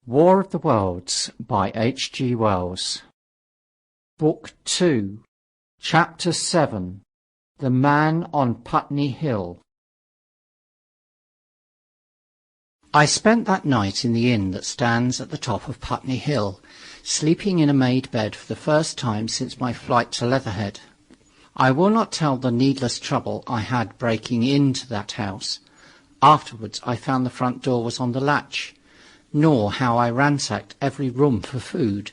War of the Worlds by H. G. Wells. Book 2, Chapter 7, The Man on Putney Hill. I spent that night in the inn that stands at the top of Putney Hill, sleeping in a made bed for the first time since my flight to Leatherhead. I will not tell the needless trouble I had breaking into that house. Afterwards I found the front door was on the latch, nor how I ransacked every room for food,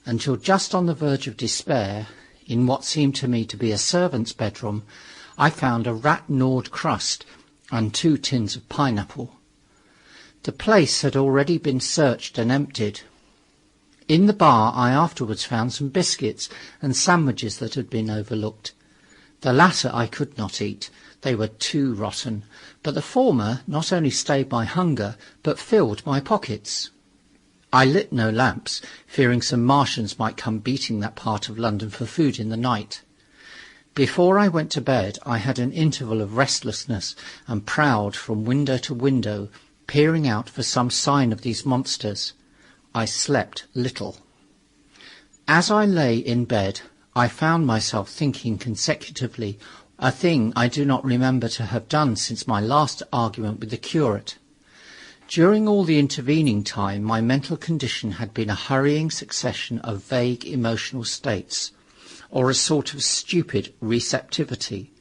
until just on the verge of despair, in what seemed to me to be a servant's bedroom, I found a rat-gnawed crust and 2 tins of pineapple. The place had already been searched and emptied. In the bar I afterwards found some biscuits and sandwiches that had been overlooked. The latter I could not eat, they were too rotten, but the former not only stayed my hunger, but filled my pockets. I lit no lamps, fearing some Martians might come beating that part of London for food in the night. Before I went to bed I had an interval of restlessness, and prowled from window to window, peering out for some sign of these monsters. I slept little. As I lay in bed, I found myself thinking consecutively, a thing I do not remember to have done since my last argument with the curate. During all the intervening time my mental condition had been a hurrying succession of vague emotional states, or a sort of stupid receptivity.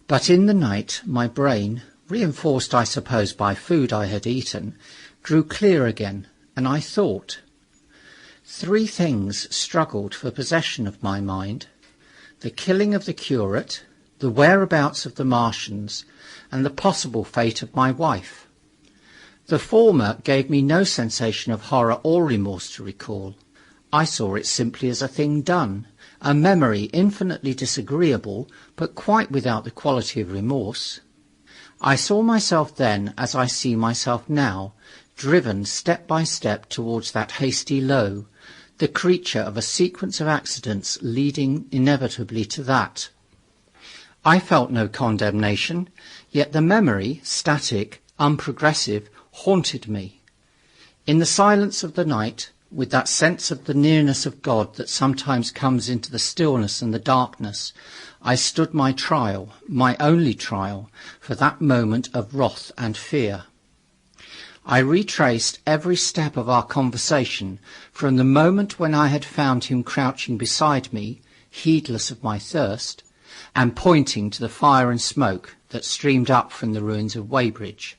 But in the night my brain, reinforced I suppose by food I had eaten, grew clear again, and I thought. 3 things struggled for possession of my mind: the killing of the curate, the whereabouts of the Martians, and the possible fate of my wife. The former gave me no sensation of horror or remorse to recall. I saw it simply as a thing done, a memory infinitely disagreeable, but quite without the quality of remorse. I saw myself then as I see myself now, driven step by step towards that hasty low, the creature of a sequence of accidents leading inevitably to that. I felt no condemnation, yet the memory, static, unprogressive, haunted me. In the silence of the night, with that sense of the nearness of God that sometimes comes into the stillness and the darkness, I stood my trial, my only trial, for that moment of wrath and fear. I retraced every step of our conversation, from the moment when I had found him crouching beside me, heedless of my thirst, and pointing to the fire and smoke that streamed up from the ruins of Weybridge.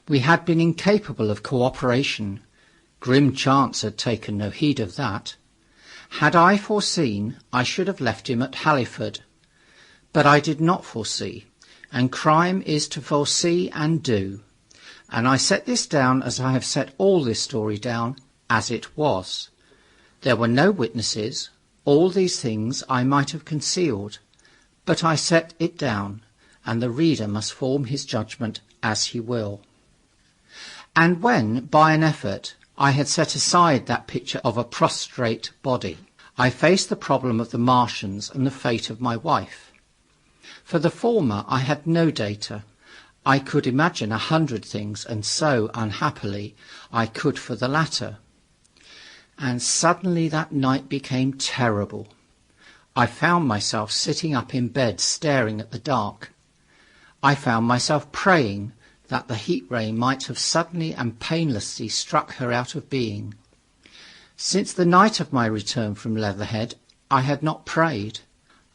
We had been incapable of cooperation. Grim chance had taken no heed of that. Had I foreseen, I should have left him at Halliford. But I did not foresee, and crime is to foresee and do. And I set this down as I have set all this story down, as it was. There were no witnesses. All these things I might have concealed. But I set it down, and the reader must form his judgment as he will. And when, by an effort, I had set aside that picture of a prostrate body, I faced the problem of the Martians and the fate of my wife. For the former I had no data. I could imagine 100 things, and so, unhappily, I could for the latter. And suddenly that night became terrible. I found myself sitting up in bed staring at the dark. I found myself praying that the heat ray might have suddenly and painlessly struck her out of being. Since the night of my return from Leatherhead, I had not prayed.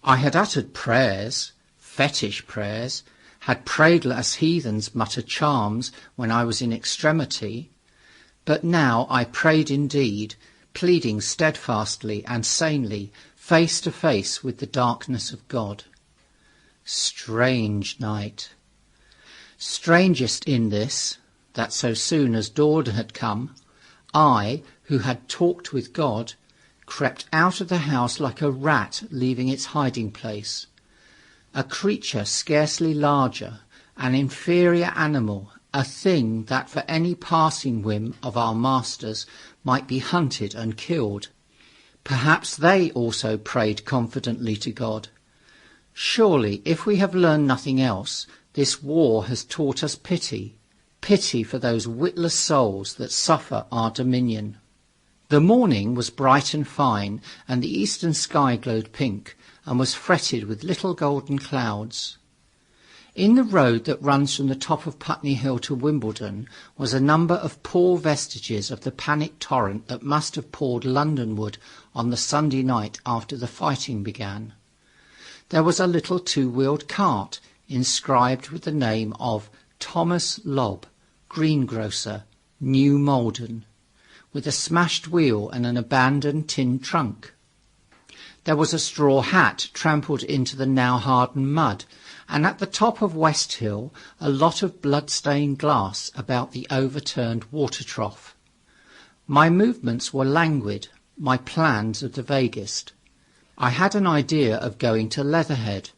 I had uttered prayers, fetish prayers, had prayed as heathens mutter charms when I was in extremity, but now I prayed indeed, pleading steadfastly and sanely, face to face with the darkness of God. Strange night. Strangest in this, that so soon as dawn had come, I, who had talked with God, crept out of the house like a rat leaving its hiding place. A creature scarcely larger, an inferior animal, a thing that for any passing whim of our masters might be hunted and killed. Perhaps they also prayed confidently to God. Surely, if we have learned nothing else, this war has taught us pity, Pity for those witless souls that suffer our dominion. The morning was bright and fine, and the eastern sky glowed pink, and was fretted with little golden clouds. In the road that runs from the top of Putney Hill to Wimbledon was a number of poor vestiges of the panic torrent that must have poured Londonward on the Sunday night after the fighting began. There was a little two-wheeled cart, inscribed with the name of Thomas Lobb, greengrocer, New Malden, with a smashed wheel and an abandoned tin trunk. There was a straw hat trampled into the now hardened mud, and at the top of West Hill a lot of blood-stained glass about the overturned water trough. My movements were languid, my plans of the vaguest. I had an idea of going to Leatherhead,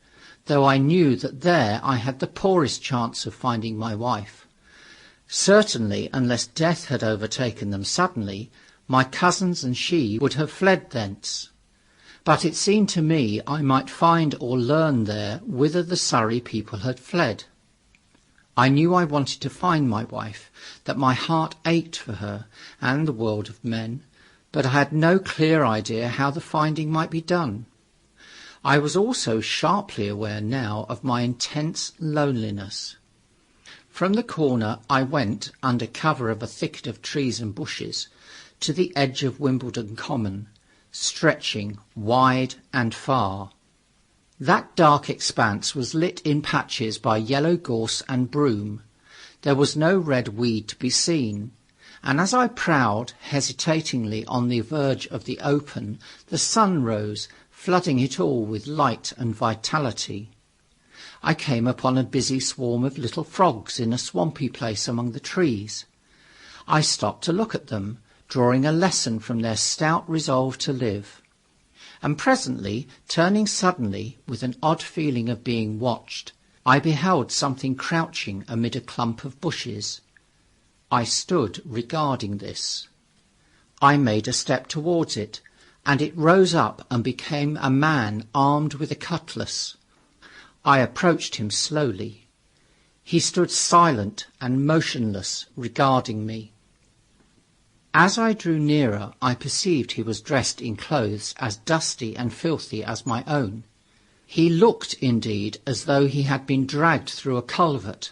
though I knew that there I had the poorest chance of finding my wife. Certainly, unless death had overtaken them suddenly, my cousins and she would have fled thence. But it seemed to me I might find or learn there whither the Surrey people had fled. I knew I wanted to find my wife, that my heart ached for her and the world of men, but I had no clear idea how the finding might be done. I was also sharply aware now of my intense loneliness. From the corner I went, under cover of a thicket of trees and bushes, to the edge of Wimbledon Common, stretching wide and far. That dark expanse was lit in patches by yellow gorse and broom. There was no red weed to be seen, and as I prowled hesitatingly on the verge of the open, the sun rose, flooding it all with light and vitality. I came upon a busy swarm of little frogs in a swampy place among the trees. I stopped to look at them, drawing a lesson from their stout resolve to live. And presently, turning suddenly, with an odd feeling of being watched, I beheld something crouching amid a clump of bushes. I stood regarding this. I made a step towards it, and it rose up and became a man armed with a cutlass. I approached him slowly. He stood silent and motionless, regarding me. As I drew nearer, I perceived he was dressed in clothes as dusty and filthy as my own. He looked, indeed, as though he had been dragged through a culvert.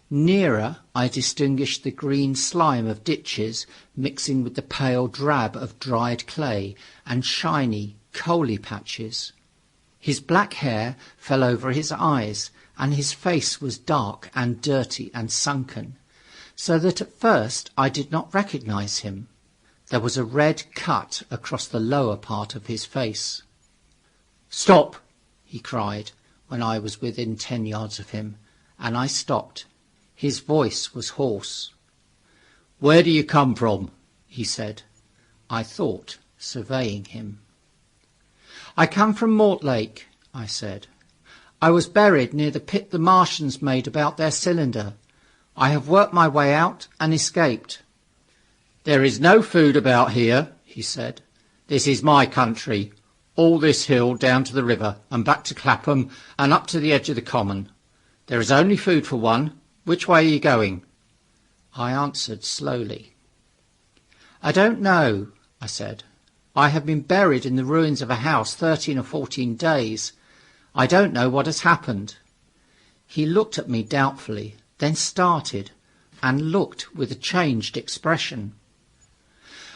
Nearer, I distinguished the green slime of ditches mixing with the pale drab of dried clay and shiny, coaly patches. His black hair fell over his eyes, and his face was dark and dirty and sunken, so that at first I did not recognize him. There was a red cut across the lower part of his face. "Stop!" he cried, when I was within 10 yards of him, and I stopped. His voice was hoarse. "Where do you come from?" he said. I thought, surveying him. "I come from Mortlake," I said. "I was buried near the pit the Martians made about their cylinder. I have worked my way out and escaped." "There is no food about here," he said. "This is my country, all this hill down to the river and back to Clapham and up to the edge of the common. There is only food for one. Which way are you going?" I answered slowly. "I don't know," I said. "I have been buried in the ruins of a house 13 or 14 days. I don't know what has happened." He looked at me doubtfully, then started, and looked with a changed expression.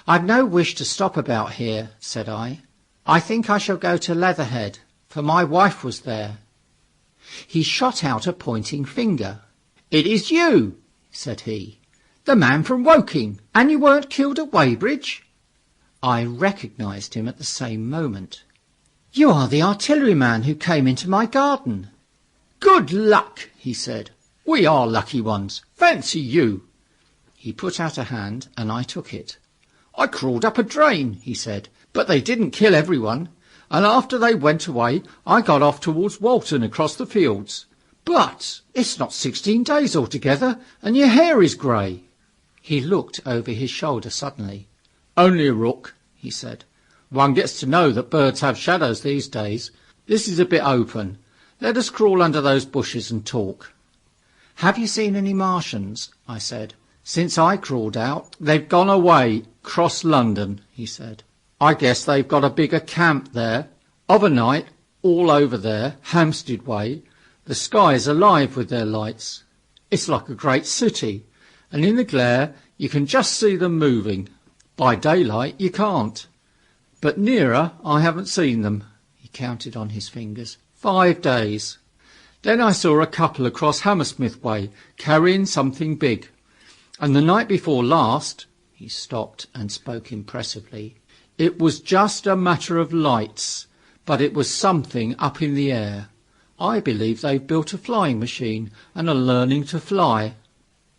"I've no wish to stop about here," said I. "I think I shall go to Leatherhead, for my wife was there." He shot out a pointing finger. "It is you," said he, "the man from Woking, and you weren't killed at Weybridge?" I recognized him at the same moment. "You are the artilleryman who came into my garden." "Good luck," he said. "We are lucky ones. Fancy you." He put out a hand, and I took it. "I crawled up a drain," he said, "but they didn't kill everyone, and after they went away I got off towards Walton across the fields. But it's not 16 days altogether, and your hair is grey." He looked over his shoulder suddenly. "Only a rook," he said. "One gets to know that birds have shadows these days. This is a bit open. Let us crawl under those bushes and talk." Have you seen any Martians? I said. Since I crawled out, they've gone away, cross London, he said. I guess they've got a bigger camp there. Of a night, all over there, Hampstead way, the sky's alive with their lights. It's like a great city, and in the glare you can just see them moving. By daylight you can't. But nearer I haven't seen them. He counted on his fingers. 5 days. Then I saw a couple across Hammersmith way, carrying something big. And the night before last, he stopped and spoke impressively, it was just a matter of lights, but it was something up in the air. I believe they've built a flying machine and are learning to fly.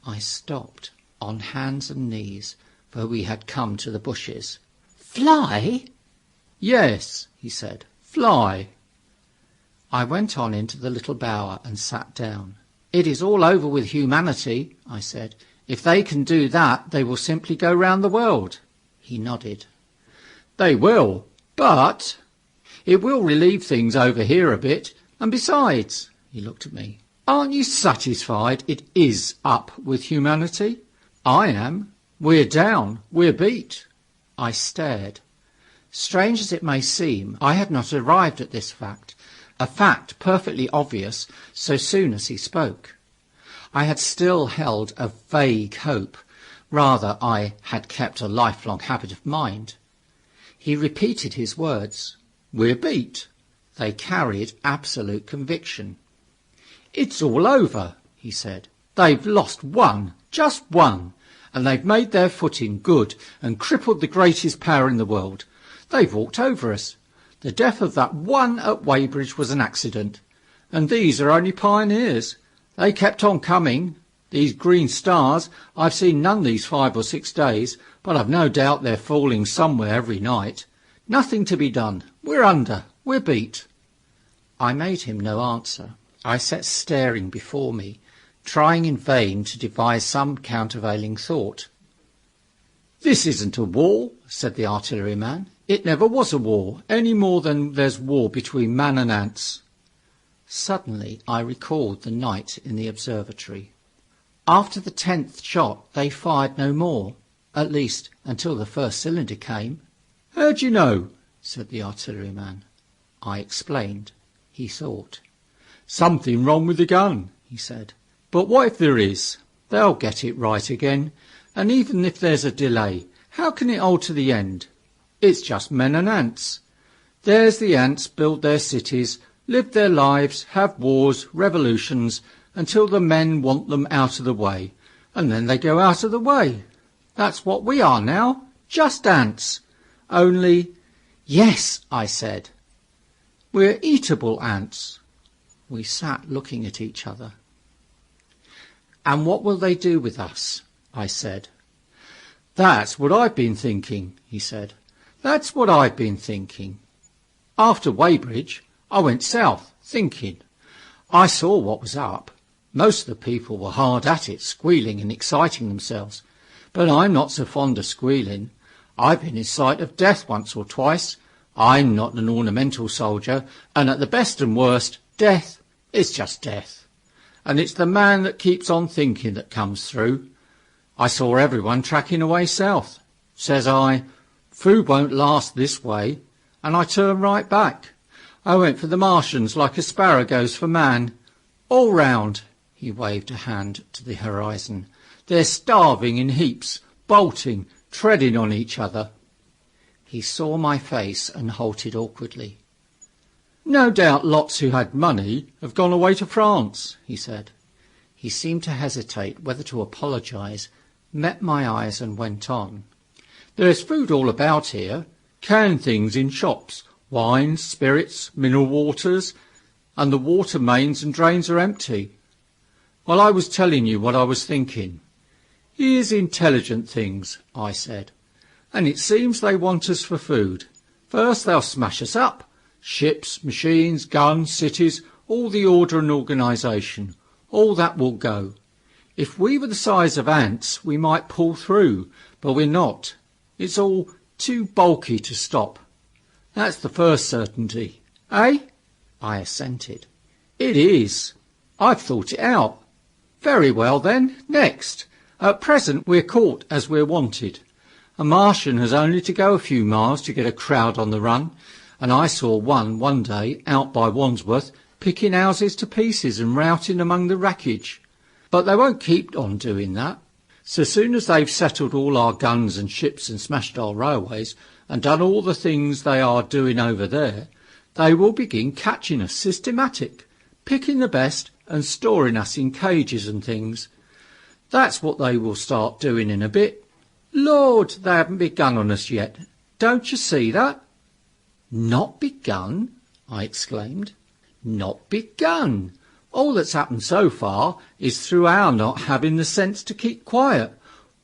I stopped, on hands and knees, for we had come to the bushes. Fly? Yes, he said, fly. I went on into the little bower and sat down. It is all over with humanity, I said. If they can do that, they will simply go round the world. He nodded. They will, but it will relieve things over here a bit. And besides, he looked at me, aren't you satisfied it is up with humanity? I am. We're down. We're beat. I stared. Strange as it may seem, I had not arrived at this fact, a fact perfectly obvious so soon as he spoke. I had still held a vague hope. Rather, I had kept a lifelong habit of mind. He repeated his words. We're beat. They carried absolute conviction. It's all over, he said. They've lost one, just one, and they've made their footing good and crippled the greatest power in the world. They've walked over us. The death of that one at Weybridge was an accident, and these are only pioneers. They kept on coming. These green stars, I've seen none these 5 or 6 days, but I've no doubt they're falling somewhere every night. Nothing to be done. We're under. We're beat. I made him no answer. I sat staring before me, trying in vain to devise some countervailing thought. This isn't a war, said the artilleryman. It never was a war, any more than there's war between man and ants. Suddenly I recalled the night in the observatory. After the 10th shot they fired no more, at least until the first cylinder came. How do you know? Said the artilleryman. I explained. He thought. Something wrong with the gun, he said. But what if there is? They'll get it right again, and even if there's a delay, how can it alter the end? It's just men and ants. There's the ants build their cities, live their lives, have wars, revolutions, until the men want them out of the way, and then they go out of the way. That's what we are now, just ants. Only, yes, I said. We're eatable ants. We sat looking at each other. And what will they do with us? I said. That's what I've been thinking, he said. That's what I've been thinking. After Weybridge, I went south, thinking. I saw what was up. Most of the people were hard at it, squealing and exciting themselves. But I'm not so fond of squealing. I've been in sight of death once or twice. I'm not an ornamental soldier, and at the best and worst, death is just death. And it's the man that keeps on thinking that comes through. I saw everyone tracking away south. Says I, food won't last this way, and I turned right back. I went for the Martians like a sparrow goes for man. All round, he waved a hand to the horizon. They're starving in heaps, bolting, treading on each other. He saw my face and halted awkwardly. No doubt lots who had money have gone away to France, he said. He seemed to hesitate whether to apologise, met my eyes and went on. There's food all about here, canned things in shops, wines, spirits, mineral waters, and the water mains and drains are empty. Well, I was telling you what I was thinking. Here's intelligent things, I said, and it seems they want us for food. First they'll smash us up. Ships, machines, guns, cities, all the order and organisation, all that will go. If we were the size of ants, we might pull through, but we're not. It's all too bulky to stop. That's the first certainty. Eh? I assented. It is. I've thought it out. Very well then, next. At present we're caught as we're wanted. A Martian has only to go a few miles to get a crowd on the run, and I saw one day out by Wandsworth picking houses to pieces and routing among the wreckage. But they won't keep on doing that. So soon as they've settled all our guns and ships and smashed our railways and done all the things they are doing over there, they will begin catching us systematic, picking the best and storing us in cages and things. That's what they will start doing in a bit. Lord, they haven't begun on us yet. Don't you see that? Not begun? I exclaimed. Not begun. All that's happened so far is through our not having the sense to keep quiet,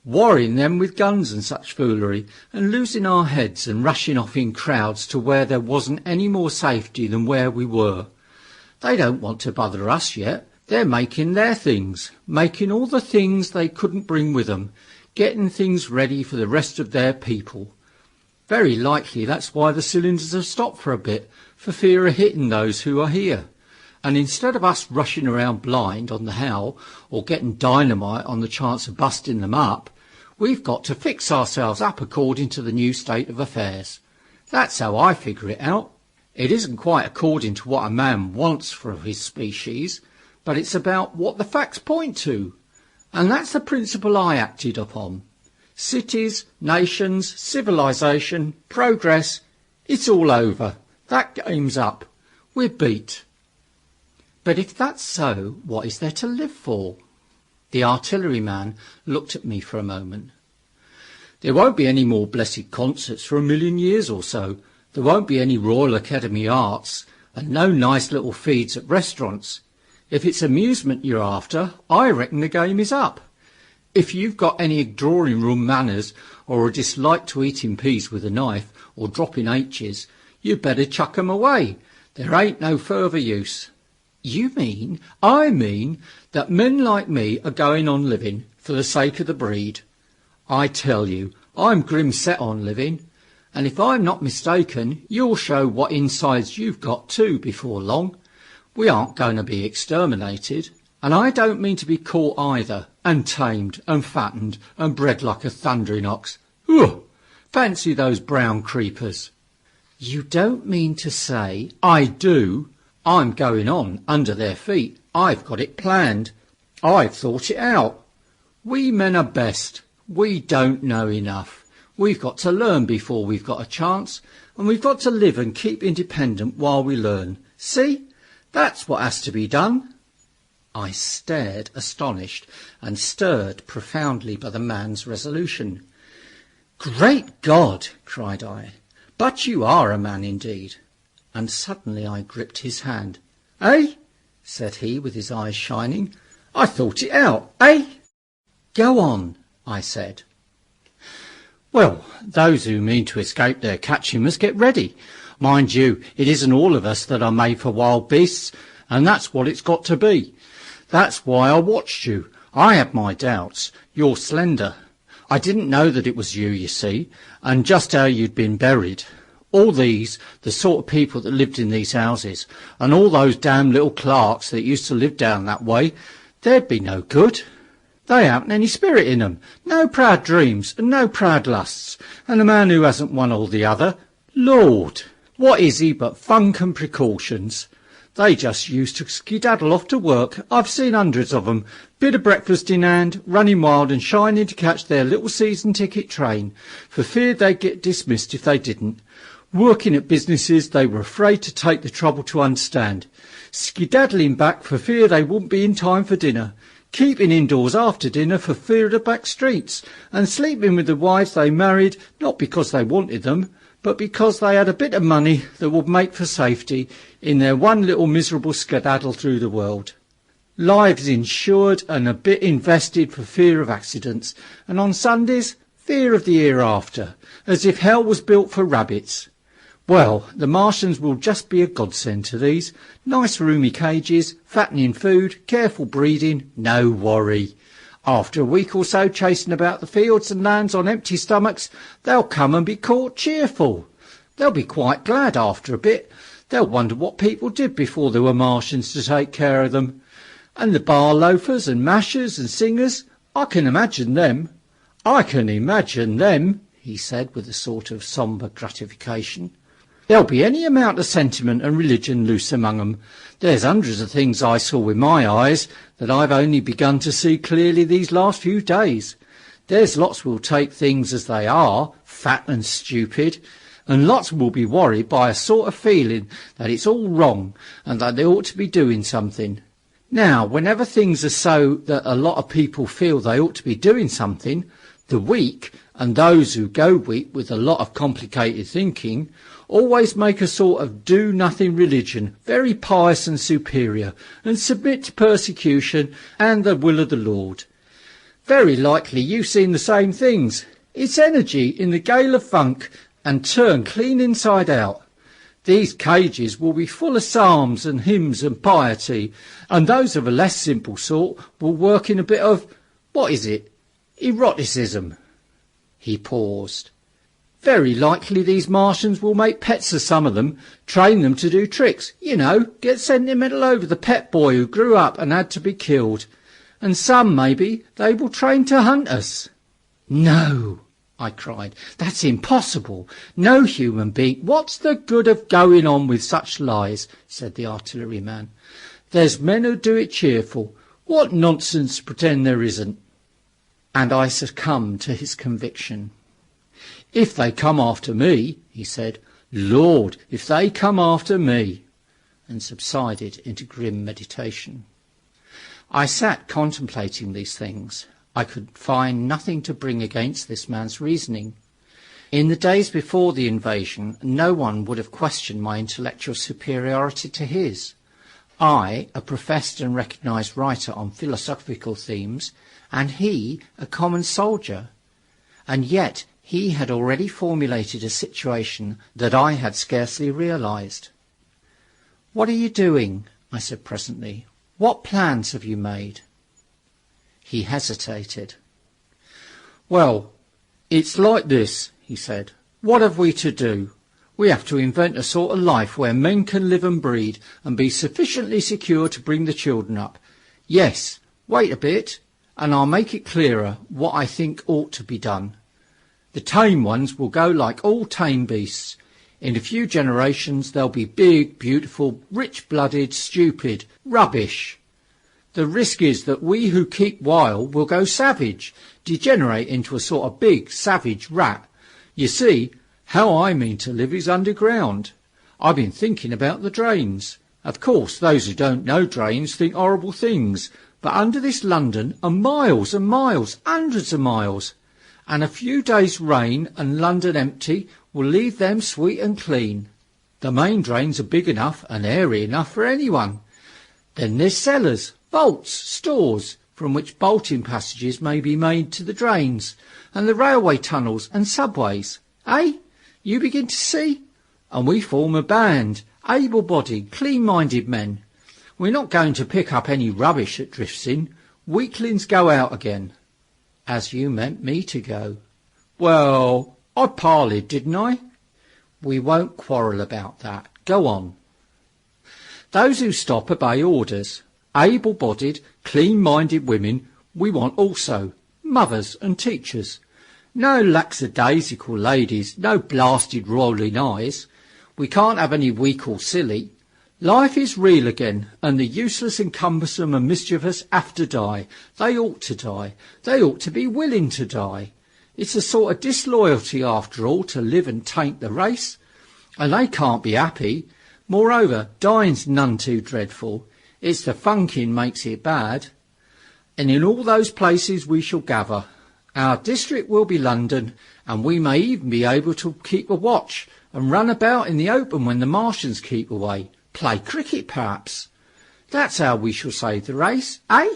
worrying them with guns and such foolery, and losing our heads and rushing off in crowds to where there wasn't any more safety than where we were. They don't want to bother us yet. They're making their things, making all the things they couldn't bring with them, getting things ready for the rest of their people. Very likely that's why the cylinders have stopped for a bit, for fear of hitting those who are here. And instead of us rushing around blind on the how, or getting dynamite on the chance of busting them up, we've got to fix ourselves up according to the new state of affairs. That's how I figure it out. It isn't quite according to what a man wants for his species, but it's about what the facts point to. And that's the principle I acted upon. Cities, nations, civilization, progress, it's all over. That game's up. We're beat. But if that's so, what is there to live for? The artilleryman looked at me for a moment. There won't be any more blessed concerts for 1,000,000 years or so. There won't be any Royal Academy Arts, and no nice little feeds at restaurants. If it's amusement you're after, I reckon the game is up. If you've got any drawing-room manners, or a dislike to eating peas with a knife, or dropping H's, you'd better chuck 'em away. There ain't no further use. I mean that men like me are going on living for the sake of the breed. I tell you, I'm grim set on living, and if I'm not mistaken, you'll show what insides you've got too before long. We aren't going to be exterminated, and I don't mean to be caught either, and tamed, and fattened, and bred like a thundering ox. Ugh! Fancy those brown creepers. You don't mean to say? I do. I'm going on under their feet. I've got it planned. I've thought it out. We men are best. We don't know enough. We've got to learn before we've got a chance, and we've got to live and keep independent while we learn. See? That's what has to be done. I stared astonished and stirred profoundly by the man's resolution. Great God! Cried I. But you are a man indeed. And suddenly I gripped his hand. Eh? Said he with his eyes shining. I thought it out, eh? Go on, I said. Well, those who mean to escape their catching must get ready. Mind you, it isn't all of us that are made for wild beasts, and that's what it's got to be. That's why I watched you. I had my doubts. You're slender. I didn't know that it was you see, and just how you'd been buried. All these, the sort of people that lived in these houses, and all those damn little clerks that used to live down that way, they'd be no good. They haven't any spirit in 'em, no proud dreams and no proud lusts, and a man who hasn't one or the other, Lord, what is he but funk and precautions? They just used to skedaddle off to work. I've seen hundreds of 'em, bit of breakfast in hand, running wild and shining to catch their little season ticket train, for fear they'd get dismissed if they didn't. Working at businesses they were afraid to take the trouble to understand, skedaddling back for fear they wouldn't be in time for dinner, keeping indoors after dinner for fear of the back streets, and sleeping with the wives they married not because they wanted them, but because they had a bit of money that would make for safety in their one little miserable skedaddle through the world. Lives insured and a bit invested for fear of accidents, and on Sundays fear of the hereafter, as if hell was built for rabbits. Well, the Martians will just be a godsend to these. Nice roomy cages, fattening food, careful breeding, no worry. After a week or so chasing about the fields and lands on empty stomachs, they'll come and be caught cheerful. They'll be quite glad after a bit. They'll wonder what people did before there were Martians to take care of them. And the bar loafers and mashers and singers, I can imagine them. I can imagine them, he said with a sort of sombre gratification. There'll be any amount of sentiment and religion loose among 'em. There's hundreds of things I saw with my eyes that I've only begun to see clearly these last few days. There's lots will take things as they are, fat and stupid, and lots will be worried by a sort of feeling that it's all wrong and that they ought to be doing something. Now, whenever things are so that a lot of people feel they ought to be doing something, the weak, and those who go weak with a lot of complicated thinking, always make a sort of do-nothing religion, very pious and superior, and submit to persecution and the will of the Lord. Very likely you've seen the same things. It's energy in the gale of funk, and turn clean inside out. These cages will be full of psalms and hymns and piety, and those of a less simple sort will work in a bit of, eroticism. He paused. Very likely these Martians will make pets of some of them, train them to do tricks, get sentimental over the pet boy who grew up and had to be killed. And some, maybe, they will train to hunt us. No, I cried, that's impossible. No human being. What's the good of going on with such lies, said the artilleryman. There's men who do it cheerful. What nonsense to pretend there isn't. And I succumbed to his conviction. If they come after me, he said, Lord, if they come after me, and subsided into grim meditation. I sat contemplating these things. I could find nothing to bring against this man's reasoning. In the days before the invasion, no one would have questioned my intellectual superiority to his. I, a professed and recognised writer on philosophical themes, and he, a common soldier. And yet he had already formulated a situation that I had scarcely realised. "What are you doing?" I said presently. "What plans have you made?" He hesitated. "Well, it's like this," he said. "What have we to do? We have to invent a sort of life where men can live and breed and be sufficiently secure to bring the children up. Yes, wait a bit, and I'll make it clearer what I think ought to be done. The tame ones will go like all tame beasts. In a few generations they'll be big, beautiful, rich-blooded, stupid, rubbish. The risk is that we who keep wild will go savage, degenerate into a sort of big, savage rat. You see, how I mean to live is underground. I've been thinking about the drains. Of course, those who don't know drains think horrible things, but under this London are miles and miles, hundreds of miles, and a few days' rain and London empty will leave them sweet and clean. The main drains are big enough and airy enough for anyone. Then there's cellars, vaults, stores, from which bolting passages may be made to the drains, and the railway tunnels and subways. Eh? You begin to see? And we form a band, able-bodied, clean-minded men. We're not going to pick up any rubbish that drifts in. Weaklings go out again." "As you meant me to go." "Well, I parleyed, didn't I?" "We won't quarrel about that. Go on." "Those who stop obey orders. Able-bodied, clean-minded women we want also, mothers and teachers. No lackadaisical ladies, no blasted rolling eyes. We can't have any weak or silly. Life is real again, and the useless and cumbersome and mischievous have to die. They ought to die. They ought to be willing to die. It's a sort of disloyalty, after all, to live and taint the race. And they can't be happy. Moreover, dying's none too dreadful. It's the funking makes it bad. And in all those places we shall gather. Our district will be London, and we may even be able to keep a watch and run about in the open when the Martians keep away. Play cricket, perhaps. That's how we shall save the race, eh?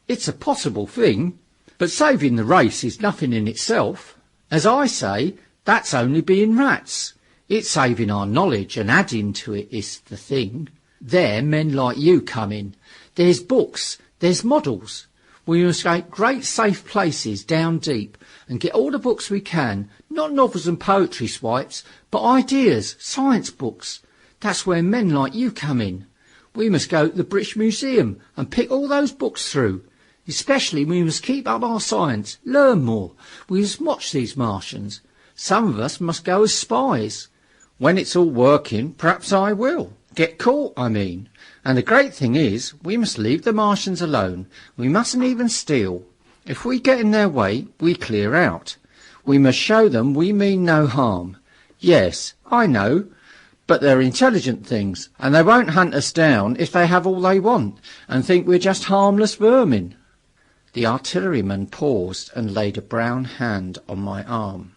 It's a possible thing, but saving the race is nothing in itself. As I say, that's only being rats. It's saving our knowledge and adding to it is the thing. There men like you come in. There's books, there's models. We must make great safe places down deep and get all the books we can, not novels and poetry swipes, but ideas, science books. That's where men like you come in. We must go to the British Museum and pick all those books through. Especially we must keep up our science, learn more. We must watch these Martians. Some of us must go as spies. When it's all working, perhaps I will. Get caught, I mean. And the great thing is, we must leave the Martians alone. We mustn't even steal. If we get in their way, we clear out. We must show them we mean no harm. Yes, I know. But they're intelligent things, and they won't hunt us down if they have all they want, and think we're just harmless vermin. The artilleryman paused and laid a brown hand on my arm.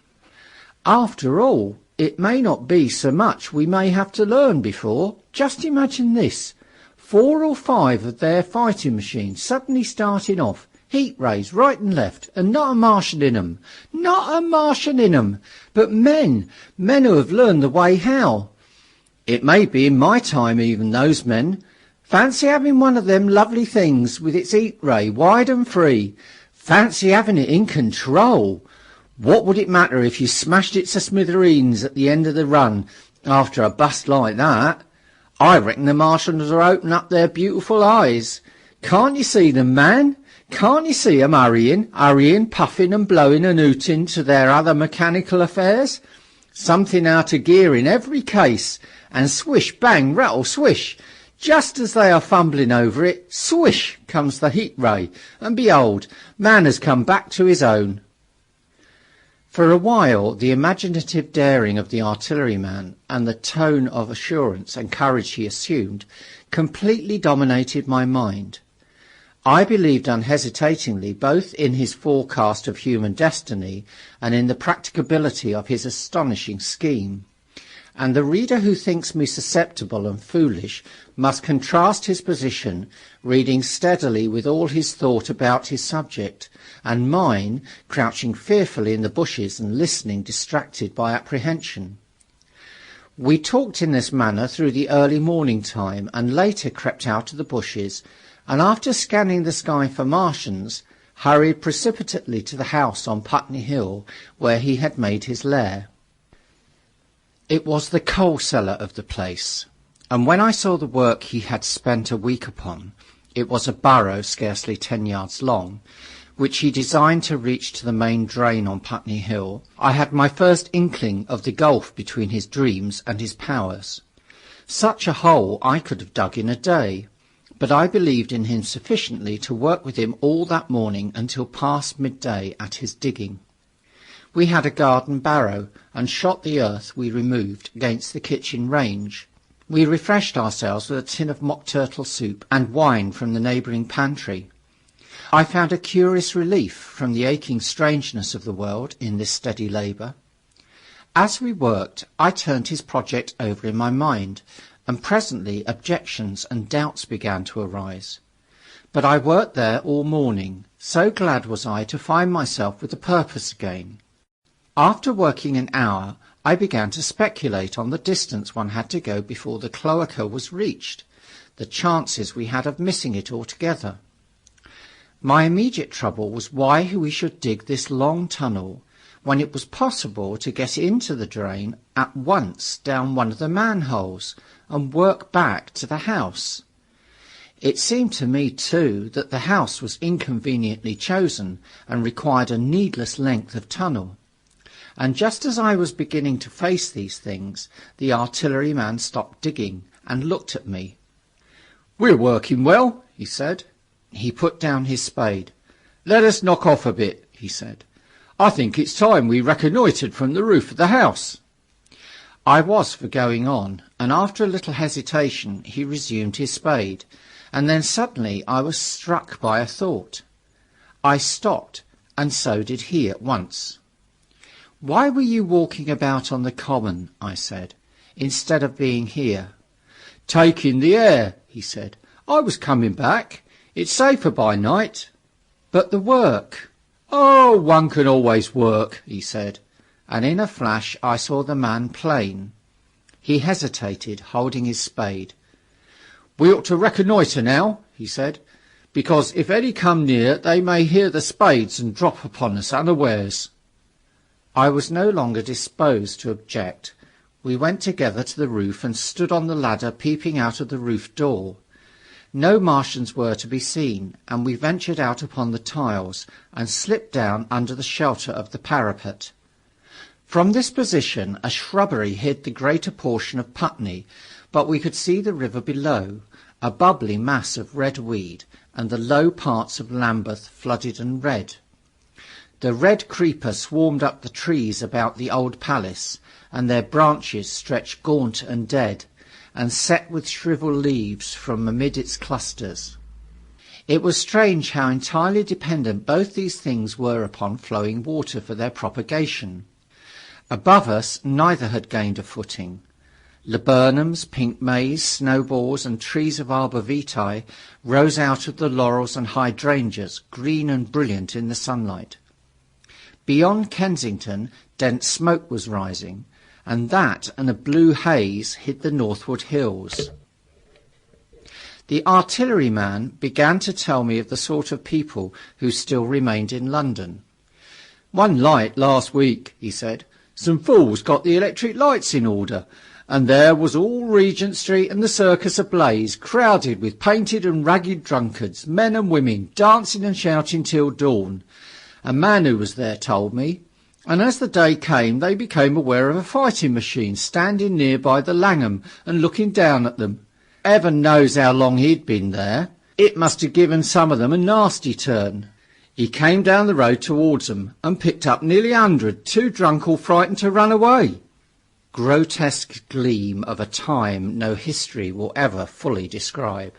After all, it may not be so much we may have to learn before. Just imagine this. 4 or 5 of their fighting machines suddenly starting off, heat rays right and left, and not a Martian in 'em. Not a Martian in 'em, but men who have learned the way how. It may be in my time even, those men. Fancy having one of them lovely things with its heat ray wide and free. Fancy having it in control. What would it matter if you smashed it to smithereens at the end of the run after a bust like that? I reckon the Martians are opening up their beautiful eyes. Can't you see them, man? Can't you see 'em hurrying, puffing and blowing and hooting to their other mechanical affairs? Something out of gear in every case, and swish, bang, rattle, swish. Just as they are fumbling over it, swish comes the heat ray, and behold, man has come back to his own. For a while, the imaginative daring of the artilleryman and the tone of assurance and courage he assumed completely dominated my mind. I believed unhesitatingly both in his forecast of human destiny and in the practicability of his astonishing scheme. And the reader who thinks me susceptible and foolish must contrast his position, reading steadily with all his thought about his subject, and mine crouching fearfully in the bushes and listening distracted by apprehension. We talked in this manner through the early morning time, and later crept out of the bushes, and after scanning the sky for Martians, hurried precipitately to the house on Putney Hill where he had made his lair. It was the coal cellar of the place, and when I saw the work he had spent a week upon, it was a burrow scarcely 10 yards long, which he designed to reach to the main drain on Putney Hill, I had my first inkling of the gulf between his dreams and his powers. Such a hole I could have dug in a day, but I believed in him sufficiently to work with him all that morning until past midday at his digging. We had a garden barrow, and shot the earth we removed against the kitchen range. We refreshed ourselves with a tin of mock turtle soup and wine from the neighbouring pantry. I found a curious relief from the aching strangeness of the world in this steady labour. As we worked, I turned his project over in my mind, and presently objections and doubts began to arise. But I worked there all morning, so glad was I to find myself with a purpose again. After working an hour, I began to speculate on the distance one had to go before the cloaca was reached, the chances we had of missing it altogether. My immediate trouble was why we should dig this long tunnel, when it was possible to get into the drain at once down one of the manholes, and work back to the house. It seemed to me, too, that the house was inconveniently chosen, and required a needless length of tunnel. And just as I was beginning to face these things, the artilleryman stopped digging and looked at me. "We're working well," he said. He put down his spade. "Let us knock off a bit," he said. "I think it's time we reconnoitred from the roof of the house." I was for going on, and after a little hesitation he resumed his spade, and then suddenly I was struck by a thought. I stopped, and so did he at once. "Why were you walking about on the common," I said, "instead of being here?" "Taking the air," he said. "I was coming back. It's safer by night." "But the work?" "Oh, one can always work," he said, and in a flash I saw the man plain. He hesitated, holding his spade. "We ought to reconnoitre now," he said, "because if any come near they may hear the spades and drop upon us unawares." I was no longer disposed to object. We went together to the roof and stood on the ladder peeping out of the roof door. No Martians were to be seen, and we ventured out upon the tiles and slipped down under the shelter of the parapet. From this position a shrubbery hid the greater portion of Putney, but we could see the river below, a bubbly mass of red weed, and the low parts of Lambeth flooded and red. The red creeper swarmed up the trees about the old palace, and their branches stretched gaunt and dead, and set with shrivelled leaves from amid its clusters. It was strange how entirely dependent both these things were upon flowing water for their propagation. Above us neither had gained a footing. Laburnums, pink maize, snowballs, and trees of arbor vitae rose out of the laurels and hydrangeas, green and brilliant in the sunlight. Beyond Kensington, dense smoke was rising, and that and a blue haze hid the northward hills. The artilleryman began to tell me of the sort of people who still remained in London. "One light last week," he said. "Some fools got the electric lights in order, and there was all Regent Street and the circus ablaze, crowded with painted and ragged drunkards, men and women, dancing and shouting till dawn. A man who was there told me. And as the day came, they became aware of a fighting machine standing near by the Langham and looking down at them. Heaven knows how long he'd been there. It must have given some of them a nasty turn. He came down the road towards them and picked up nearly 100, too drunk or frightened to run away." Grotesque gleam of a time no history will ever fully describe.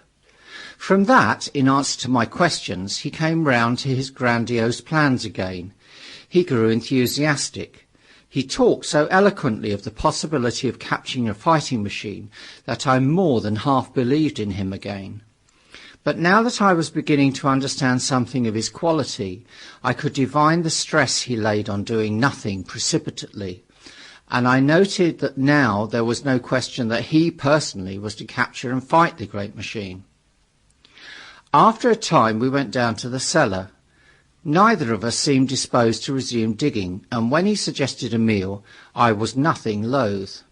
From that, in answer to my questions, he came round to his grandiose plans again. He grew enthusiastic. He talked so eloquently of the possibility of capturing a fighting machine that I more than half believed in him again. But now that I was beginning to understand something of his quality, I could divine the stress he laid on doing nothing precipitately, and I noted that now there was no question that he personally was to capture and fight the great machine. After a time we went down to the cellar. Neither of us seemed disposed to resume digging, and when he suggested a meal, I was nothing loath.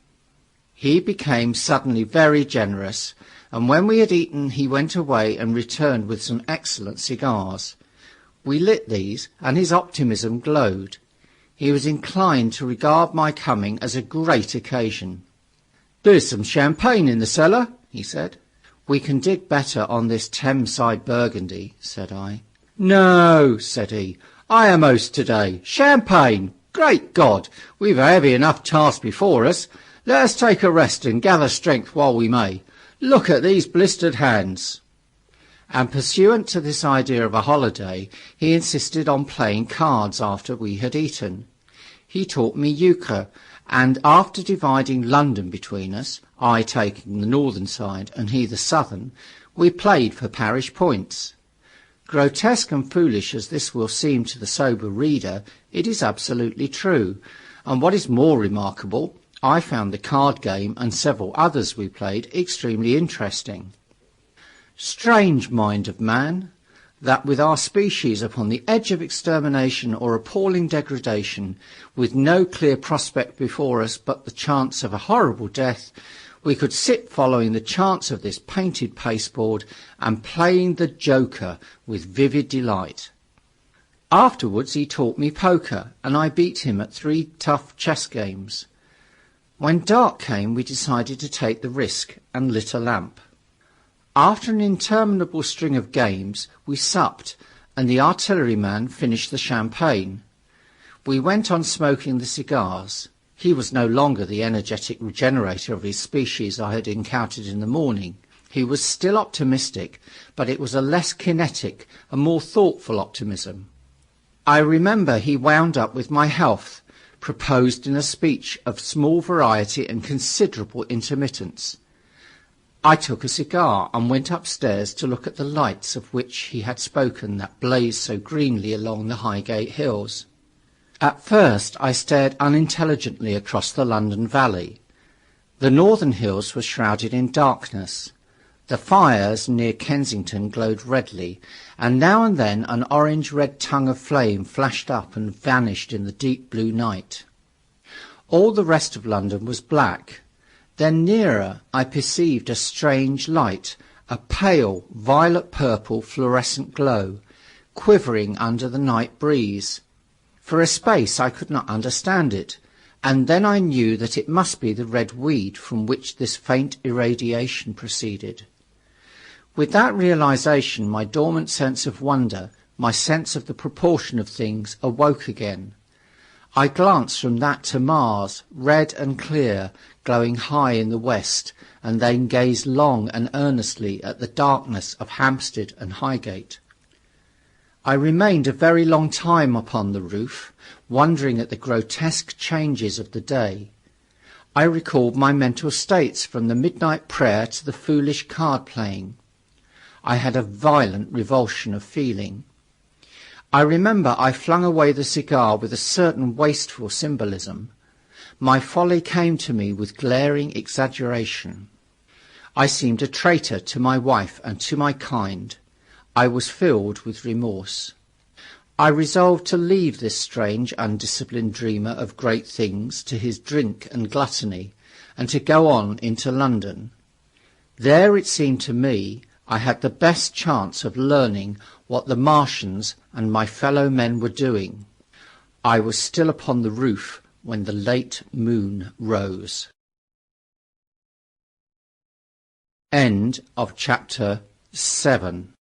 He became suddenly very generous, and when we had eaten he went away and returned with some excellent cigars. We lit these, and his optimism glowed. He was inclined to regard my coming as a great occasion. "There's some champagne in the cellar," he said. "We can dig better on this Thameside Burgundy," said I. "No," said he, "I am host today. Champagne! Great God! We've a heavy enough task before us. Let us take a rest and gather strength while we may. Look at these blistered hands." And pursuant to this idea of a holiday, he insisted on playing cards after we had eaten. He taught me euchre, and after dividing London between us, I taking the northern side and he the southern, we played for parish points. Grotesque and foolish as this will seem to the sober reader, it is absolutely true, and what is more remarkable, I found the card game and several others we played extremely interesting. Strange mind of man, that with our species upon the edge of extermination or appalling degradation, with no clear prospect before us but the chance of a horrible death, we could sit following the chance of this painted pasteboard and playing the joker with vivid delight. Afterwards he taught me poker, and I beat him at 3 tough chess games. When dark came we decided to take the risk and lit a lamp. After an interminable string of games we supped, and the artilleryman finished the champagne. We went on smoking the cigars. He was no longer the energetic regenerator of his species I had encountered in the morning. He was still optimistic, but it was a less kinetic, a more thoughtful optimism. I remember he wound up with my health, proposed in a speech of small variety and considerable intermittence. I took a cigar and went upstairs to look at the lights of which he had spoken that blazed so greenly along the Highgate hills. At first I stared unintelligently across the London valley. The northern hills were shrouded in darkness. The fires near Kensington glowed redly, and now and then an orange-red tongue of flame flashed up and vanished in the deep blue night. All the rest of London was black. Then nearer I perceived a strange light, a pale violet-purple fluorescent glow, quivering under the night breeze. For a space I could not understand it, and then I knew that it must be the red weed from which this faint irradiation proceeded. With that realization, my dormant sense of wonder, my sense of the proportion of things, awoke again. I glanced from that to Mars, red and clear, glowing high in the west, and then gazed long and earnestly at the darkness of Hampstead and Highgate. I remained a very long time upon the roof, wondering at the grotesque changes of the day. I recalled my mental states from the midnight prayer to the foolish card-playing. I had a violent revulsion of feeling. I remember I flung away the cigar with a certain wasteful symbolism. My folly came to me with glaring exaggeration. I seemed a traitor to my wife and to my kind. I was filled with remorse. I resolved to leave this strange, undisciplined dreamer of great things to his drink and gluttony, and to go on into London. There, it seemed to me, I had the best chance of learning what the Martians and my fellow men were doing. I was still upon the roof when the late moon rose. End of chapter 7.